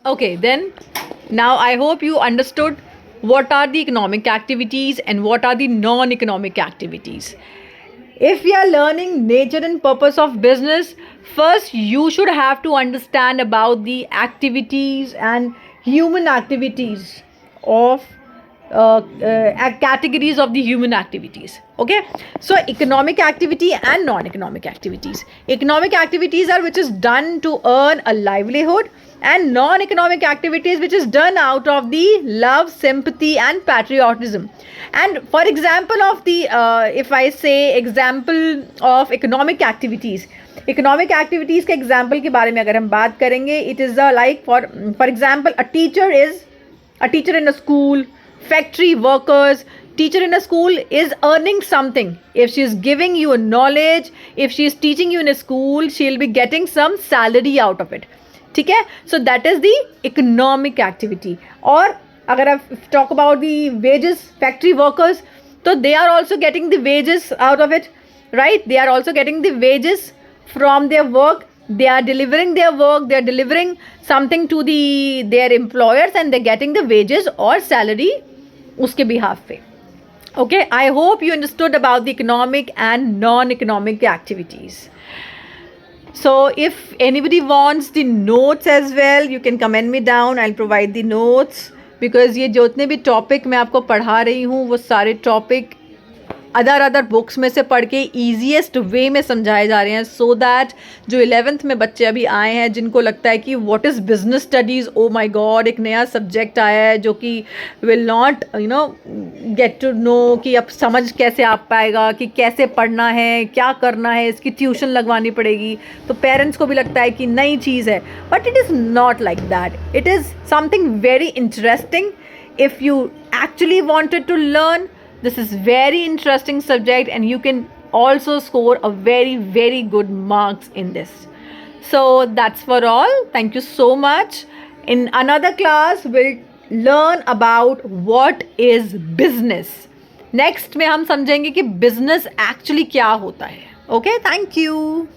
Okay, then now I hope you understood what are the economic activities and what are the non-economic activities. If we are learning nature and purpose of business, first you should have to understand about the activities and human activities of categories of the human activities. Okay, so economic activity and non-economic activities. Economic activities are which is done to earn a livelihood, and non-economic activities which is done out of the love, sympathy and patriotism. And for example of the if I say example of economic activities, economic activities के example के बारे में अगर हम बात करेंगे, it is like for example a teacher in a school, factory workers. Teacher in a school is earning something. If she is giving you a knowledge, if she is teaching you in a school, she'll be getting some salary out of it. ठीक है, so that is the economic activity. और अगर आप talk about the wages, factory workers, तो they are also getting the wages out of it, right? They are also getting the wages from their work. They are delivering their work, they are delivering something to their employers, and they're getting the wages or salary उसके behalf पे. Okay, I hope you understood about the economic and non-economic activities. So if anybody wants the notes as well, you can comment me down. I'll provide the notes, because ये जितने भी topic मैं आपको पढ़ा रही हूँ वो सारे टॉपिक अदर बुक्स में से पढ़ के ईजीएस्ट वे में समझाए जा रहे हैं, सो दैट जो 11th में बच्चे अभी आए हैं जिनको लगता है कि what is business studies, oh my god एक नया सब्जेक्ट आया है जो कि will not get to know कि अब समझ कैसे आ पाएगा कि कैसे पढ़ना है, क्या करना है, इसकी ट्यूशन लगवानी पड़ेगी. तो पेरेंट्स को भी लगता है कि नई चीज़ है, but it is not like that. It is something very interesting. If you actually wanted to learn, this is very interesting subject, and you can also score a very good marks in this. So that's for all. Thank you so much. In another class we'll learn about what is business. Next में हम समझेंगे कि business actually क्या होता है. Okay, thank you.